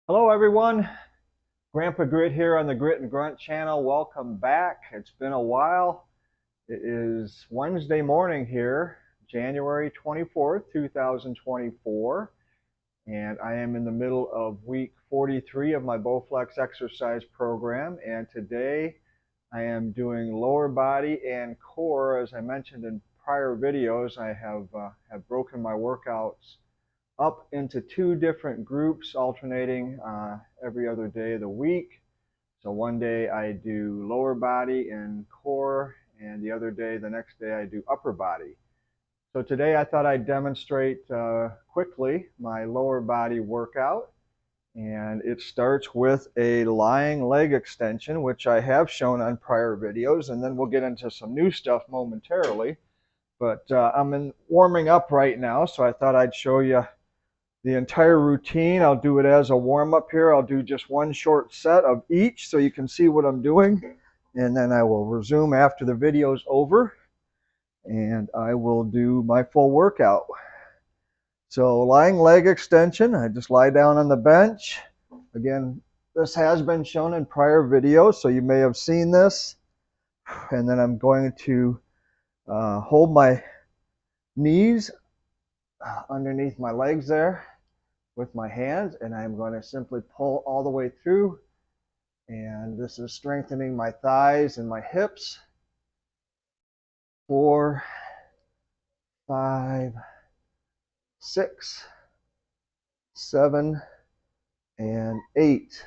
Hello everyone, Grampa Grit here on the Grit and Grunt channel. Welcome back. It's been a while. It is Wednesday morning here, January 24th, 2024, and I am in the middle of week 43 of my Bowflex exercise program, and today I am doing lower body and core. As I mentioned in prior videos, I have broken my workouts up into two different groups, alternating every other day of the week. So one day I do lower body and core, and the next day I do upper body. So today I thought I'd demonstrate quickly my lower body workout. And it starts with a lying leg extension, which I have shown on prior videos, and then we'll get into some new stuff momentarily. But I'm warming up right now, so I thought I'd show you the entire routine. I'll do it as a warm-up here. I'll do just one short set of each so you can see what I'm doing, and then I will resume after the video's over and I will do my full workout. So lying leg extension, I just lie down on the bench. Again, this has been shown in prior videos, so you may have seen this. And then I'm going to hold my knees underneath my legs there with my hands, and I'm going to simply pull all the way through, and this is strengthening my thighs and my hips. 4, 5, 6, 7, and 8.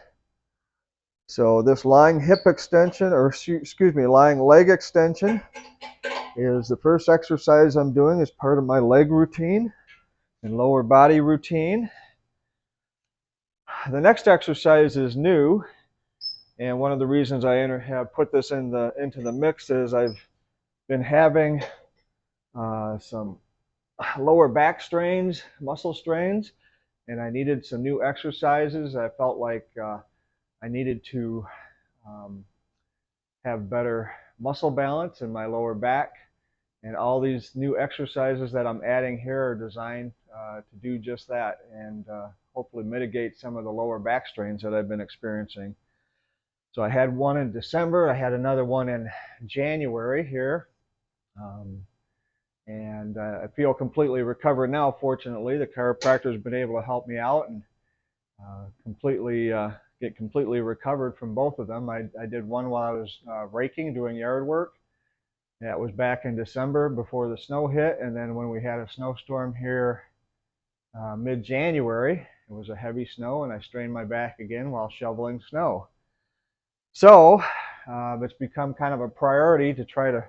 So this lying hip extension, or excuse me, lying leg extension is the first exercise I'm doing as part of my leg routine and lower body routine. The next exercise is new, and one of the reasons I have put this into the mix is I've been having some lower back strains, muscle strains, and I needed some new exercises. I felt like I needed to have better muscle balance in my lower back, and all these new exercises that I'm adding here are designed to do just that, and hopefully mitigate some of the lower back strains that I've been experiencing. So I had one in December, I had another one in January here, and I feel completely recovered now. Fortunately, the chiropractor has been able to help me out and get completely recovered from both of them. I did one while I was raking, doing yard work. That was back in December before the snow hit, and then when we had a snowstorm here mid-January, it was a heavy snow, and I strained my back again while shoveling snow. So it's become kind of a priority to try to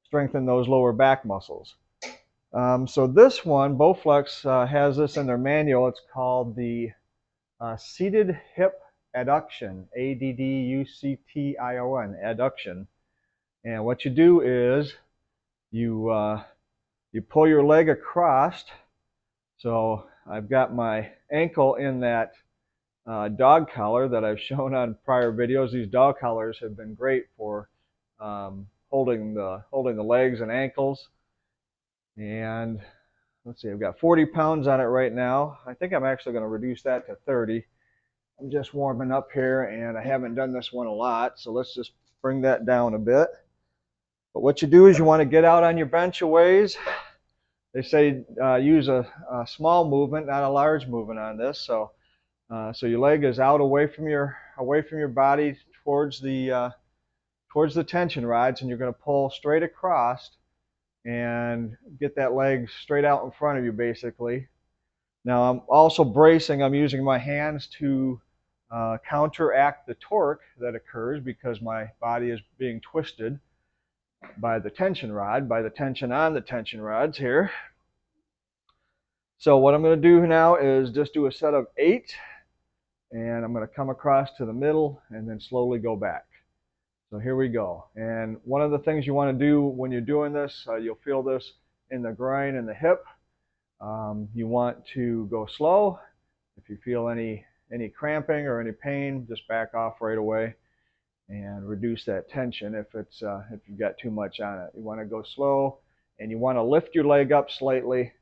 strengthen those lower back muscles. So this one, Bowflex has this in their manual. It's called the seated hip adduction, ADDUCTION, adduction. And what you do is you pull your leg across. So I've got my ankle in that dog collar that I've shown on prior videos. These dog collars have been great for holding the legs and ankles. And let's see, I've got 40 pounds on it right now. I think I'm actually going to reduce that to 30. I'm just warming up here, and I haven't done this one a lot, so let's just bring that down a bit. But what you do is you want to get out on your bench a ways. They say use a small movement, not a large movement on this. So your leg is out away from your body towards the tension rods, and you're going to pull straight across and get that leg straight out in front of you, basically. Now I'm also bracing. I'm using my hands to counteract the torque that occurs because my body is being twisted by the tension rod, by the tension on the tension rods here. So what I'm going to do now is just do a set of 8, and I'm going to come across to the middle and then slowly go back. So here we go. And one of the things you want to do when you're doing this, you'll feel this in the groin and the hip. You want to go slow. If you feel any cramping or any pain, just back off right away and reduce that tension if you've got too much on it. You want to go slow, and you want to lift your leg up slightly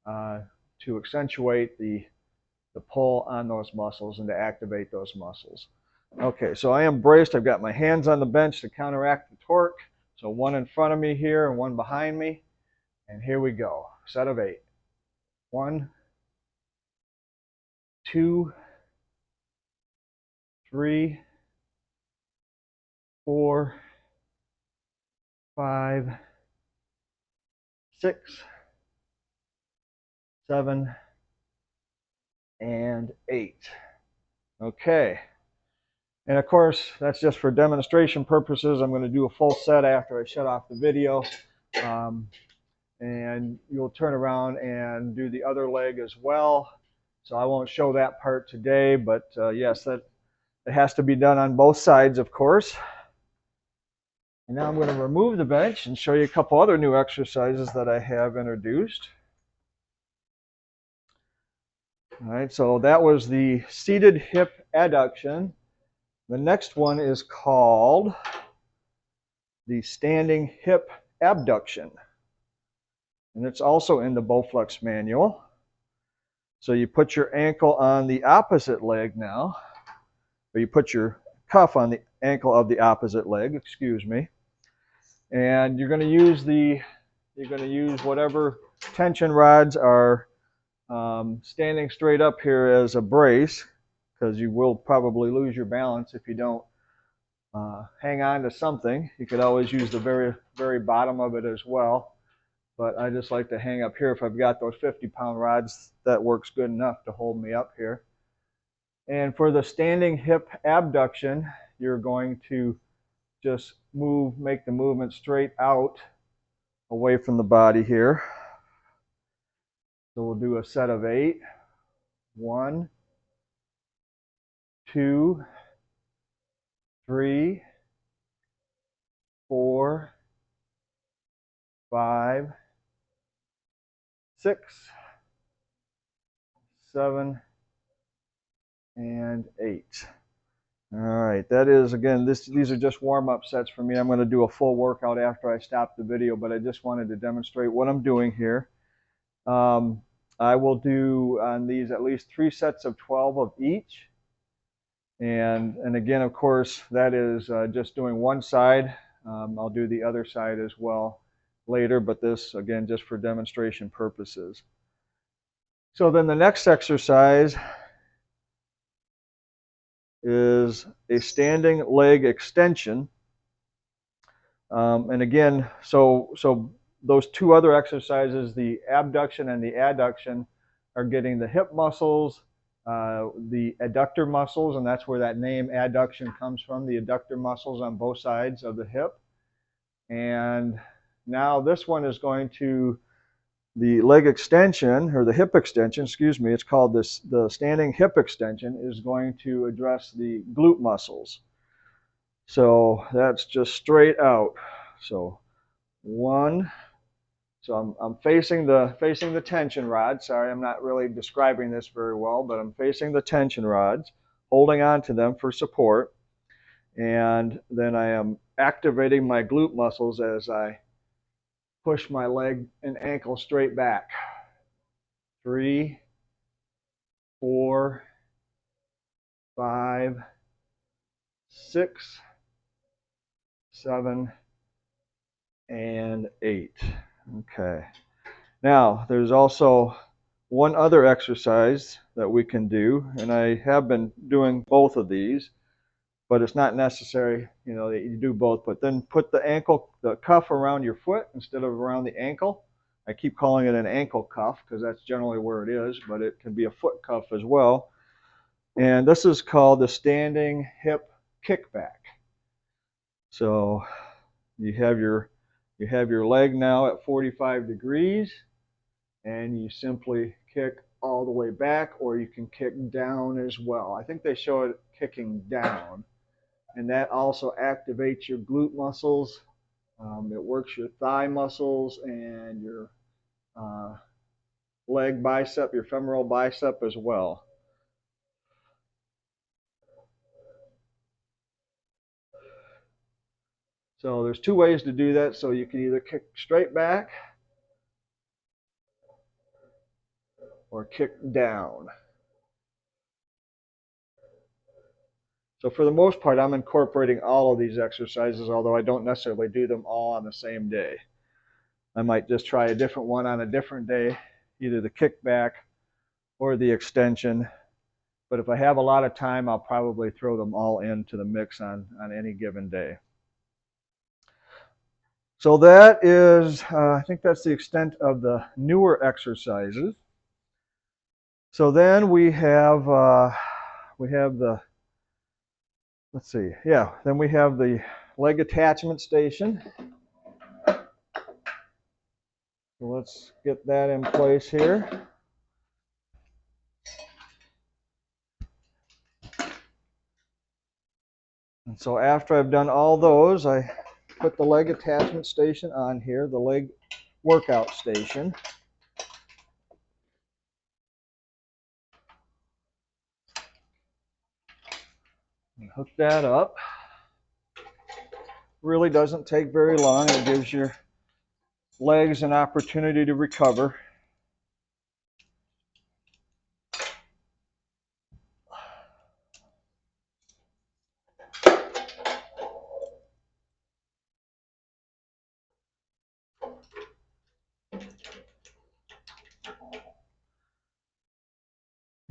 to accentuate the to pull on those muscles and to activate those muscles. Okay, so I am braced. I've got my hands on the bench to counteract the torque. So one in front of me here and one behind me. And here we go. Set of 8. 1, 2, 3, 4, 5, 6, 7, and 8. Okay. And of course, that's just for demonstration purposes. I'm going to do a full set after I shut off the video. And you'll turn around and do the other leg as well. So I won't show that part today, but yes, it has to be done on both sides, of course. And now I'm going to remove the bench and show you a couple other new exercises that I have introduced. All right, so that was the seated hip adduction. The next one is called the standing hip abduction. And it's also in the Bowflex manual. So you put your ankle on the opposite leg now, or you put your cuff on the ankle of the opposite leg, excuse me. And you're going to use whatever tension rods are standing straight up here as a brace, because you will probably lose your balance if you don't hang on to something. You could always use the very, very bottom of it as well. But I just like to hang up here. If I've got those 50-pound rods, that works good enough to hold me up here. And for the standing hip abduction, you're going to just make the movement straight out away from the body here. So we'll do a set of 8. 1, 2, 3, 4, 5, 6, 7, and 8. All right, that is, again, these are just warm-up sets for me. I'm going to do a full workout after I stop the video, but I just wanted to demonstrate what I'm doing here. I will do on these at least 3 sets of 12 of each. And again, of course, that is just doing one side. I'll do the other side as well later, but this, again, just for demonstration purposes. So then the next exercise is a standing leg extension. And again, so those 2 other exercises, the abduction and the adduction, are getting the hip muscles, the adductor muscles, and that's where that name adduction comes from, the adductor muscles on both sides of the hip. And now this one is going to, the leg extension, or the hip extension, excuse me, it's called the standing hip extension, is going to address the glute muscles. So that's just straight out. So 1, so I'm facing the tension rod. Sorry, I'm not really describing this very well, but I'm facing the tension rods, holding on to them for support. And then I am activating my glute muscles as I push my leg and ankle straight back. 3, 4, 5, 6, 7, and 8. Okay. Now, there's also one other exercise that we can do, and I have been doing both of these, but it's not necessary, you know, that you do both. But then put the cuff around your foot instead of around the ankle. I keep calling it an ankle cuff because that's generally where it is, but it can be a foot cuff as well. And this is called the standing hip kickback. So you have your leg now at 45 degrees, and you simply kick all the way back, or you can kick down as well. I think they show it kicking down, and that also activates your glute muscles. It works your thigh muscles and your leg bicep, your femoral bicep as well. So there's 2 ways to do that. So you can either kick straight back or kick down. So for the most part, I'm incorporating all of these exercises, although I don't necessarily do them all on the same day. I might just try a different one on a different day, either the kickback or the extension. But if I have a lot of time, I'll probably throw them all into the mix on any given day. So that is, I think that's the extent of the newer exercises. So then we have the, let's see, yeah, then we have the leg attachment station. So let's get that in place here. And so after I've done all those, I put the leg attachment station on here, the leg workout station. And hook that up. Really doesn't take very long. It gives your legs an opportunity to recover.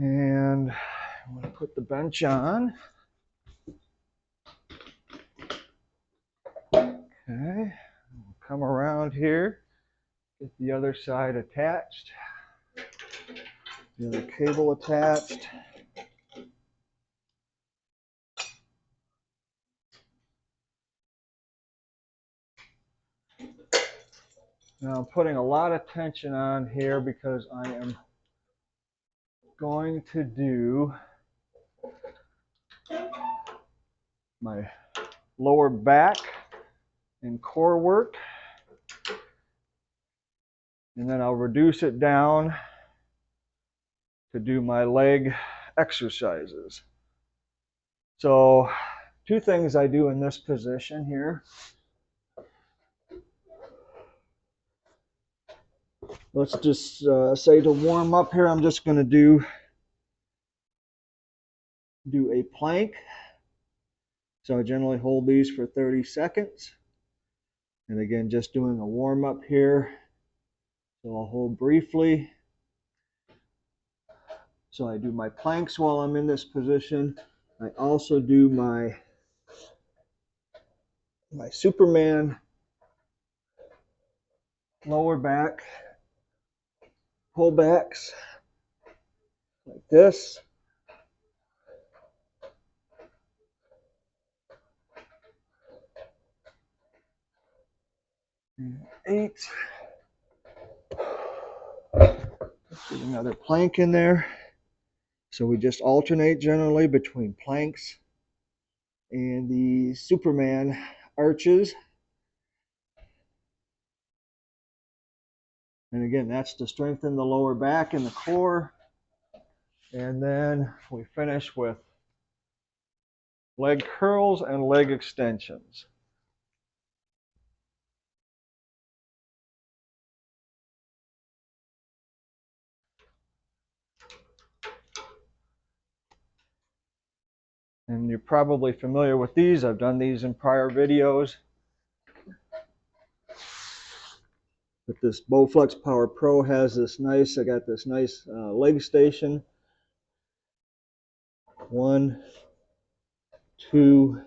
And I'm going to put the bench on. Okay, we'll come around here, get the other side attached, the other cable attached. Now I'm putting a lot of tension on here because I am going to do my lower back and core work, and then I'll reduce it down to do my leg exercises. So two things I do in this position here. Let's just say to warm up here, I'm just going to do a plank. So I generally hold these for 30 seconds. And again, just doing a warm up here. So I'll hold briefly. So I do my planks while I'm in this position. I also do my Superman lower back pullbacks like this. And 8. Put another plank in there. So we just alternate generally between planks and the Superman arches. And again, that's to strengthen the lower back and the core. And then we finish with leg curls and leg extensions. And you're probably familiar with these. I've done these in prior videos. But this Bowflex Power Pro has this nice, I got this nice leg station. 1, 2,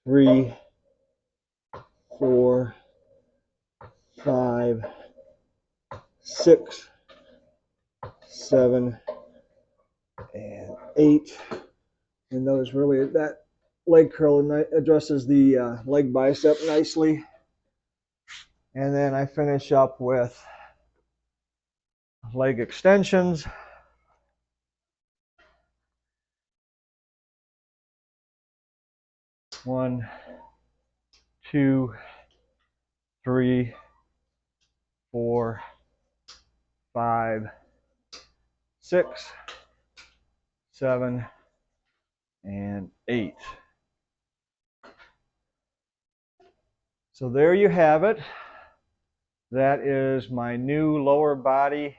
3, 4, 5, 6, 7, and 8. And those really, that leg curl addresses the leg bicep nicely. And then I finish up with leg extensions. One, 2, 3, 4, 5, 6, 7, and 8. So there you have it. That is my new lower body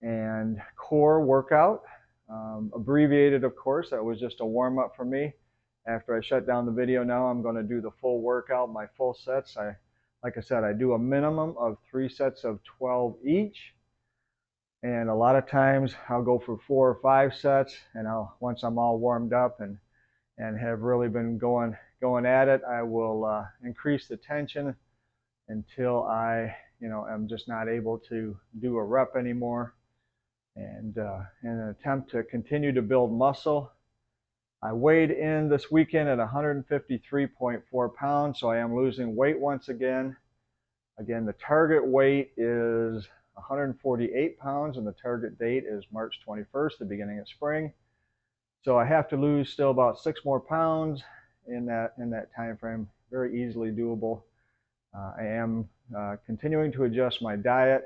and core workout. abbreviated, of course. That was just a warm-up for me. After I shut down the video now, I'm going to do the full workout, my full sets. Like I said, I do a minimum of 3 sets of 12 each. And a lot of times I'll go for 4 or 5 sets, and once I'm all warmed up and have really been going at it, I will increase the tension until I am just not able to do a rep anymore. And in an attempt to continue to build muscle, I weighed in this weekend at 153.4 pounds, so I am losing weight once again. Again, the target weight is 148 pounds, and the target date is March 21st, the beginning of spring. So I have to lose still about 6 more pounds in that time frame. Very easily doable. I am continuing to adjust my diet,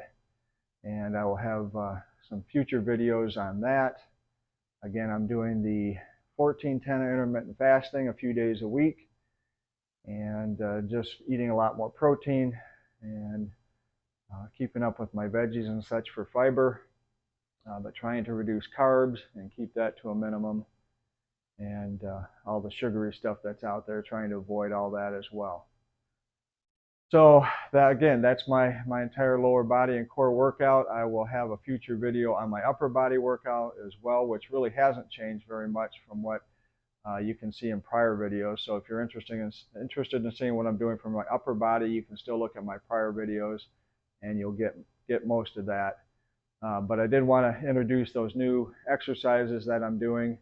and I will have some future videos on that. Again, I'm doing the 14-10 intermittent fasting a few days a week, and just eating a lot more protein and keeping up with my veggies and such for fiber, but trying to reduce carbs and keep that to a minimum, and all the sugary stuff that's out there, trying to avoid all that as well. So that's my entire lower body and core workout. I will have a future video on my upper body workout as well, which really hasn't changed very much from what you can see in prior videos. So if you're interested in seeing what I'm doing for my upper body, you can still look at my prior videos, and you'll get most of that. But I did want to introduce those new exercises that I'm doing,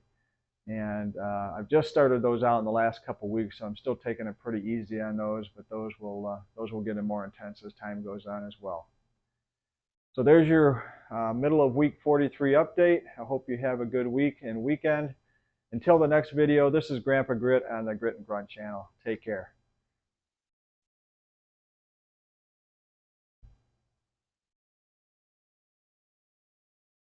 and I've just started those out in the last couple weeks, so I'm still taking it pretty easy on those, but those will get more intense as time goes on as well. So there's your middle of week 43 update. I hope you have a good week and weekend. Until the next video, this is Grampa Grit on the Grit and Grunt channel. Take care.